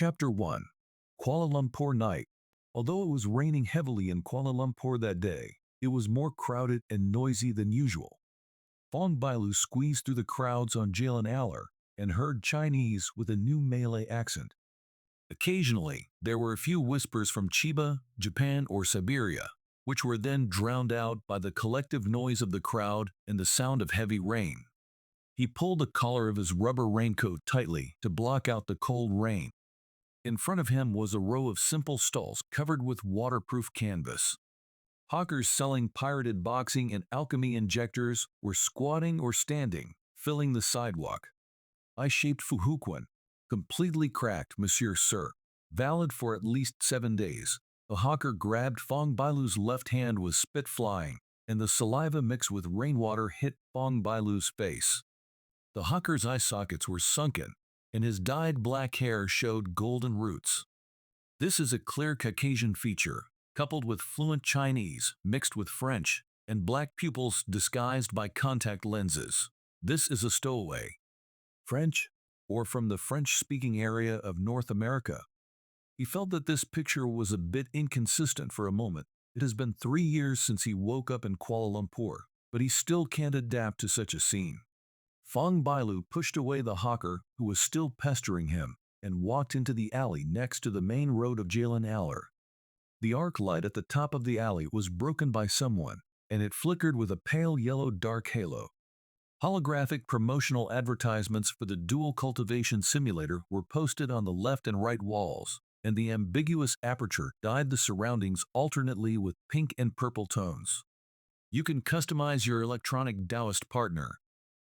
Chapter 1 Kuala Lumpur Night. Although it was raining heavily in Kuala Lumpur that day, it was more crowded and noisy than usual. Fong Bailu squeezed through the crowds on Jalan Alar and heard Chinese with a new Malay accent. Occasionally, there were a few whispers from Chiba, Japan, or Siberia, which were then drowned out by the collective noise of the crowd and the sound of heavy rain. He pulled the collar of his rubber raincoat tightly to block out the cold rain. In front of him was a row of simple stalls covered with waterproof canvas. Hawkers selling pirated boxing and alchemy injectors were squatting or standing, filling the sidewalk. I-shaped fuhuquan, completely cracked, Monsieur Sir, valid for at least 7 days. A hawker grabbed Fong Bailu's left hand with spit flying, and the saliva mixed with rainwater hit Fong Bailu's face. The hawker's eye sockets were sunken, and his dyed black hair showed golden roots. This is a clear Caucasian feature, coupled with fluent Chinese, mixed with French, and black pupils disguised by contact lenses. This is a stowaway. French, or from the French-speaking area of North America. He felt that this picture was a bit inconsistent for a moment. It has been 3 years since he woke up in Kuala Lumpur, but he still can't adapt to such a scene. Fong Bailu pushed away the hawker who was still pestering him and walked into the alley next to the main road of Jalan Alar. The arc light at the top of the alley was broken by someone, and it flickered with a pale yellow dark halo. Holographic promotional advertisements for the dual cultivation simulator were posted on the left and right walls, and the ambiguous aperture dyed the surroundings alternately with pink and purple tones. You can customize your electronic Taoist partner.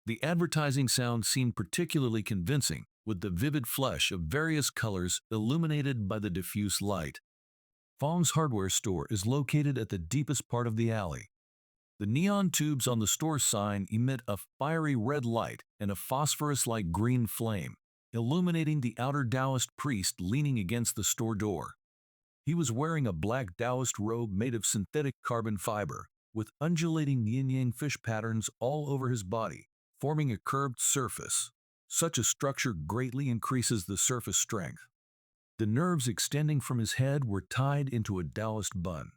The advertising sound seemed particularly convincing, with the vivid flesh of various colors illuminated by the diffuse light. Fong's hardware store is located at the deepest part of the alley. The neon tubes on the store sign emit a fiery red light and a phosphorus-like green flame, illuminating the outer Taoist priest leaning against the store door. He was wearing a black Taoist robe made of synthetic carbon fiber, with undulating yin-yang fish patterns all over his body, forming a curved surface. Such a structure greatly increases the surface strength. The nerves extending from his head were tied into a Taoist bun,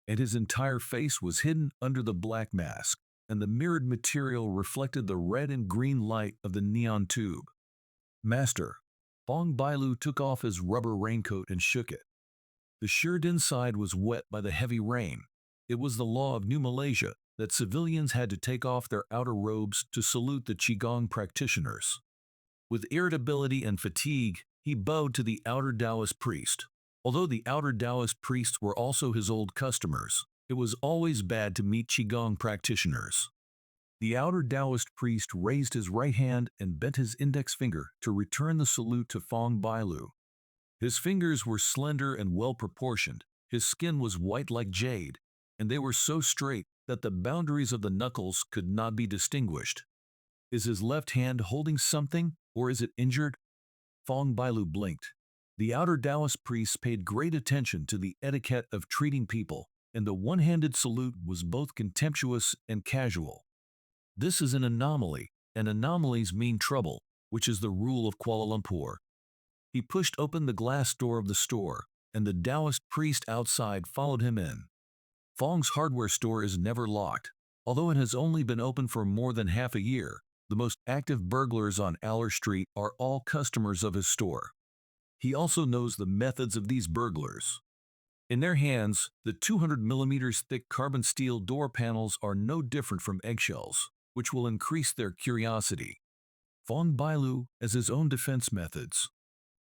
and his entire face was hidden under the black mask, and the mirrored material reflected the red and green light of the neon tube. Master, Fong Bailu took off his rubber raincoat and shook it. The shirt inside was wet by the heavy rain. It was the law of New Malaysia that civilians had to take off their outer robes to salute the Qigong practitioners. With irritability and fatigue, he bowed to the outer Taoist priest. Although the outer Taoist priests were also his old customers, it was always bad to meet Qigong practitioners. The outer Taoist priest raised his right hand and bent his index finger to return the salute to Fong Bailu. His fingers were slender and well-proportioned, his skin was white like jade, and they were so straight that the boundaries of the knuckles could not be distinguished. Is his left hand holding something, or is it injured? Fong Bailu blinked. The outer Taoist priests paid great attention to the etiquette of treating people, and the one-handed salute was both contemptuous and casual. This is an anomaly, and anomalies mean trouble, which is the rule of Kuala Lumpur. He pushed open the glass door of the store, and the Taoist priest outside followed him in. Fong's hardware store is never locked. Although it has only been open for more than half a year, the most active burglars on Aller Street are all customers of his store. He also knows the methods of these burglars. In their hands, the 200 millimeters thick carbon steel door panels are no different from eggshells, which will increase their curiosity. Fong Bailu has his own defense methods.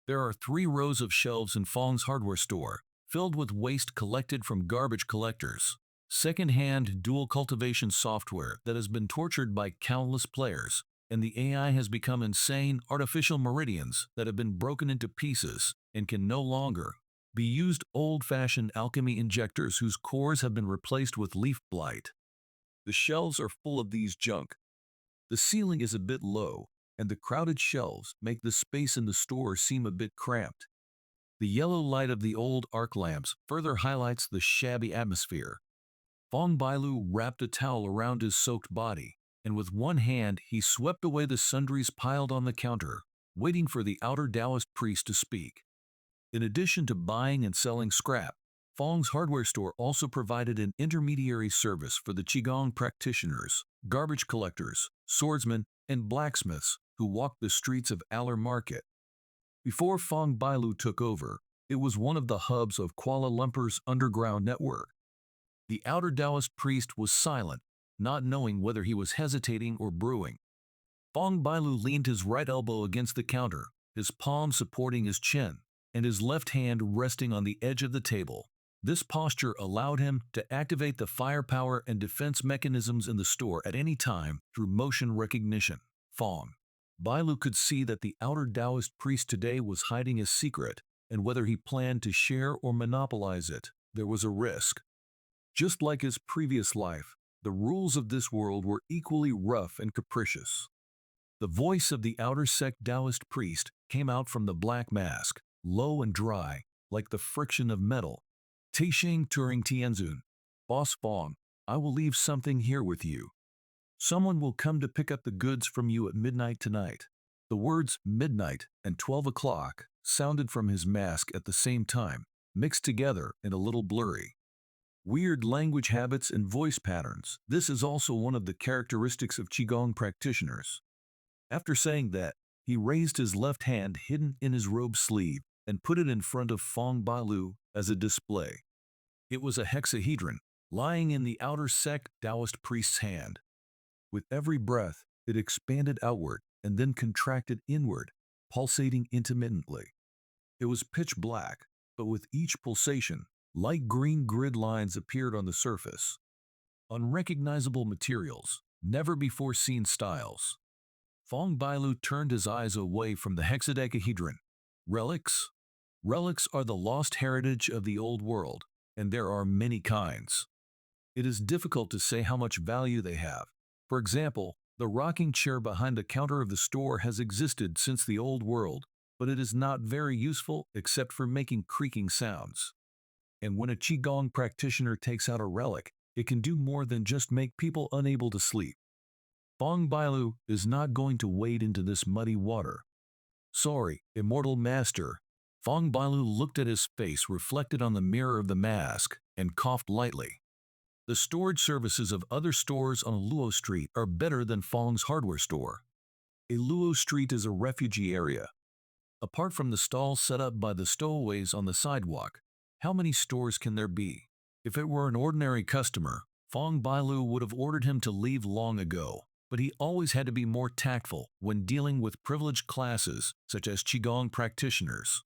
There are 3 rows of shelves in Fong's hardware store, filled with waste collected from garbage collectors, second-hand dual cultivation software that has been tortured by countless players, and the AI has become insane artificial meridians that have been broken into pieces and can no longer be used old-fashioned alchemy injectors whose cores have been replaced with leaf blight. The shelves are full of these junk. The ceiling is a bit low, and the crowded shelves make the space in the store seem a bit cramped. The yellow light of the old arc lamps further highlights the shabby atmosphere. Fong Bailu wrapped a towel around his soaked body, and with one hand he swept away the sundries piled on the counter, waiting for the outer Taoist priest to speak. In addition to buying and selling scrap, Fong's hardware store also provided an intermediary service for the Qigong practitioners, garbage collectors, swordsmen, and blacksmiths who walked the streets of Aller Market. Before Fong Bailu took over, it was one of the hubs of Kuala Lumpur's underground network. The outer Taoist priest was silent, not knowing whether he was hesitating or brewing. Fong Bailu leaned his right elbow against the counter, his palm supporting his chin, and his left hand resting on the edge of the table. This posture allowed him to activate the firepower and defense mechanisms in the store at any time through motion recognition. Fong Bailu could see that the outer Taoist priest today was hiding his secret, and whether he planned to share or monopolize it, there was a risk. Just like his previous life, the rules of this world were equally rough and capricious. The voice of the outer sect Taoist priest came out from the black mask, low and dry, like the friction of metal. Teisheng Turing Tianzun, Boss Fong, I will leave something here with you. Someone will come to pick up the goods from you at midnight tonight. The words midnight and 12 o'clock sounded from his mask at the same time, mixed together and a little blurry. Weird language habits and voice patterns. This is also one of the characteristics of Qigong practitioners. After saying that, he raised his left hand hidden in his robe sleeve and put it in front of Fong Bailu as a display. It was a hexahedron, lying in the outer sect Taoist priest's hand. With every breath, it expanded outward and then contracted inward, pulsating intermittently. It was pitch black, but with each pulsation, light green grid lines appeared on the surface. Unrecognizable materials, never-before-seen styles. Fong Bailu turned his eyes away from the hexadecahedron. Relics? Relics are the lost heritage of the old world, and there are many kinds. It is difficult to say how much value they have. For example, the rocking chair behind the counter of the store has existed since the old world, but it is not very useful except for making creaking sounds. And when a Qigong practitioner takes out a relic, it can do more than just make people unable to sleep. Fong Bailu is not going to wade into this muddy water. Sorry, immortal master. Fong Bailu looked at his face reflected on the mirror of the mask and coughed lightly. The storage services of other stores on Luo Street are better than Fong's hardware store. A Luo Street is a refugee area. Apart from the stalls set up by the stowaways on the sidewalk, how many stores can there be? If it were an ordinary customer, Fong Bailu would have ordered him to leave long ago, but he always had to be more tactful when dealing with privileged classes such as Qigong practitioners.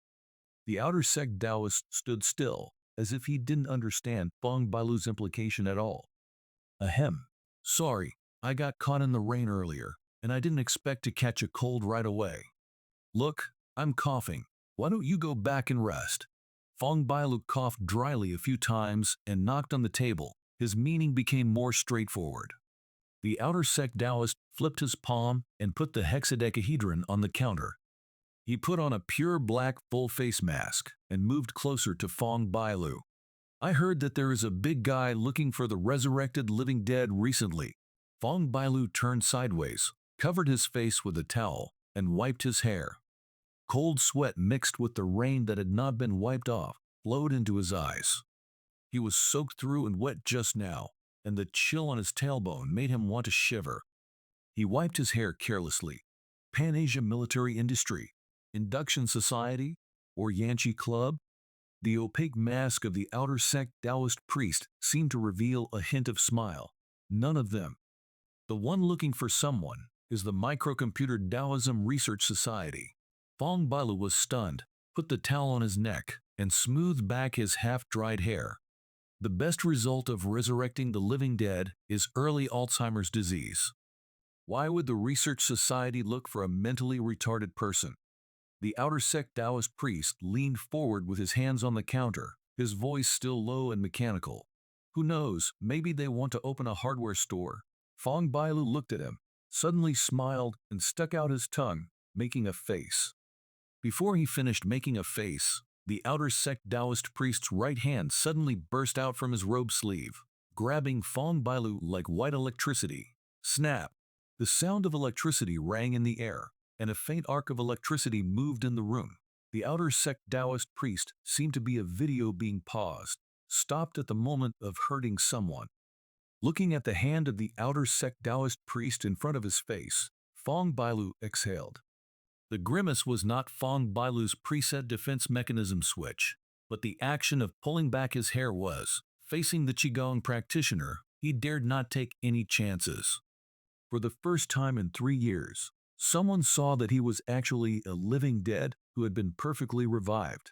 The outer sect Taoist stood still, as if he didn't understand Fong Bailu's implication at all. Ahem. Sorry, I got caught in the rain earlier, and I didn't expect to catch a cold right away. Look, I'm coughing. Why don't you go back and rest? Fong Bailu coughed dryly a few times and knocked on the table. His meaning became more straightforward. The outer sect Taoist flipped his palm and put the hexadecahedron on the counter. He put on a pure black full-face mask and moved closer to Fong Bailu. I heard that there is a big guy looking for the resurrected living dead recently. Fong Bailu turned sideways, covered his face with a towel, and wiped his hair. Cold sweat mixed with the rain that had not been wiped off flowed into his eyes. He was soaked through and wet just now, and the chill on his tailbone made him want to shiver. He wiped his hair carelessly. Pan-Asia Military Industry, Induction Society, or Yanchi Club? The opaque mask of the outer sect Taoist priest seemed to reveal a hint of smile. None of them. The one looking for someone is the Microcomputer Taoism Research Society. Fong Bailu was stunned, put the towel on his neck, and smoothed back his half-dried hair. The best result of resurrecting the living dead is early Alzheimer's disease. Why would the Research Society look for a mentally retarded person? The outer sect Taoist priest leaned forward with his hands on the counter, his voice still low and mechanical. Who knows, maybe they want to open a hardware store. Fong Bailu looked at him, suddenly smiled and stuck out his tongue, making a face. Before he finished making a face, the outer sect Taoist priest's right hand suddenly burst out from his robe sleeve, grabbing Fong Bailu like white electricity. Snap! The sound of electricity rang in the air, and a faint arc of electricity moved in the room. The outer sect Taoist priest seemed to be a video being paused, stopped at the moment of hurting someone. Looking at the hand of the outer sect Taoist priest in front of his face, Fong Bailu exhaled. The grimace was not Fong Bailu's preset defense mechanism switch, but the action of pulling back his hair was. Facing the Qigong practitioner, he dared not take any chances. For the first time in 3 years, someone saw that he was actually a living dead who had been perfectly revived.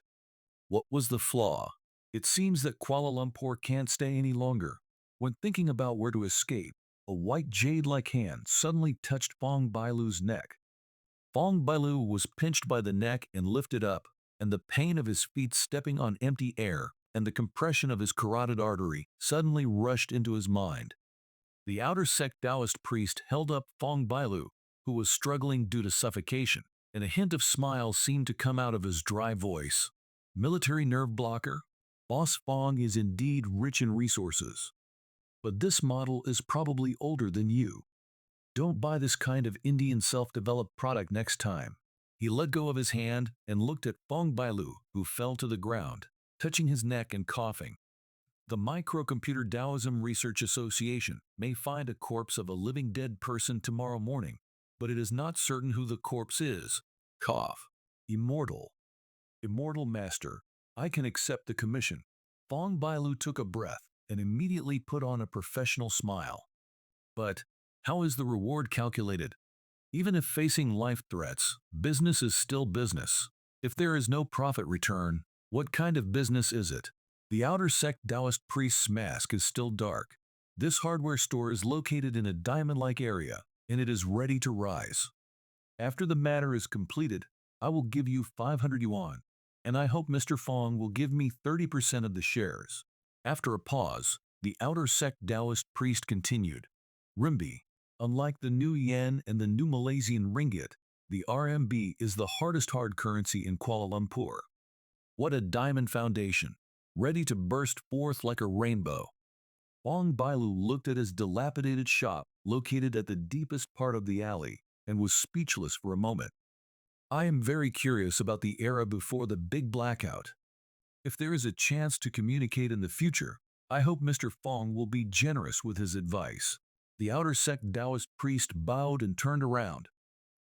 What was the flaw? It seems that Kuala Lumpur can't stay any longer. When thinking about where to escape, a white jade-like hand suddenly touched Fong Bailu's neck. Fong Bailu was pinched by the neck and lifted up, and the pain of his feet stepping on empty air and the compression of his carotid artery suddenly rushed into his mind. The outer sect Taoist priest held up Fong Bailu, who was struggling due to suffocation, and a hint of smile seemed to come out of his dry voice. Military nerve blocker? Boss Fong is indeed rich in resources. But this model is probably older than you. Don't buy this kind of Indian self-developed product next time. He let go of his hand and looked at Fong Bailu, who fell to the ground, touching his neck and coughing. The Microcomputer Taoism Research Association may find a corpse of a living dead person tomorrow morning, but it is not certain who the corpse is. Cough. Immortal. Immortal master, I can accept the commission. Fong Bailu took a breath and immediately put on a professional smile. But how is the reward calculated? Even if facing life threats, business is still business. If there is no profit return, what kind of business is it? The outer sect Taoist priest's mask is still dark. This hardware store is located in a diamond-like area, and it is ready to rise. After the matter is completed, I will give you 500 yuan, and I hope Mr. Fong will give me 30% of the shares. After a pause, the outer sect Taoist priest continued. Rimbi, unlike the new yen and the new Malaysian ringgit, the RMB is the hardest hard currency in Kuala Lumpur. What a diamond foundation, ready to burst forth like a rainbow. Fong Bailu looked at his dilapidated shop located at the deepest part of the alley and was speechless for a moment. I am very curious about the era before the big blackout. If there is a chance to communicate in the future, I hope Mr. Fong will be generous with his advice. The outer sect Taoist priest bowed and turned around.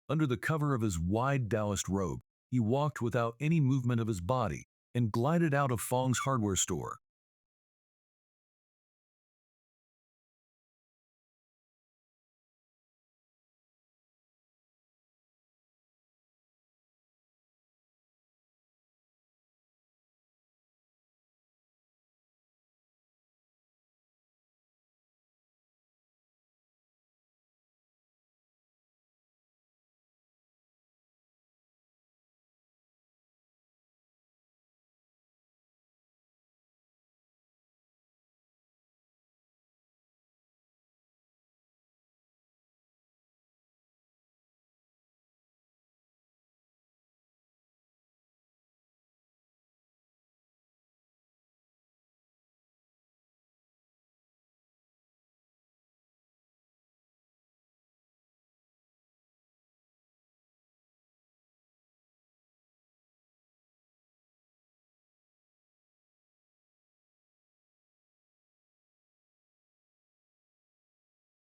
Under the cover of his wide Taoist robe, he walked without any movement of his body and glided out of Fong's hardware store,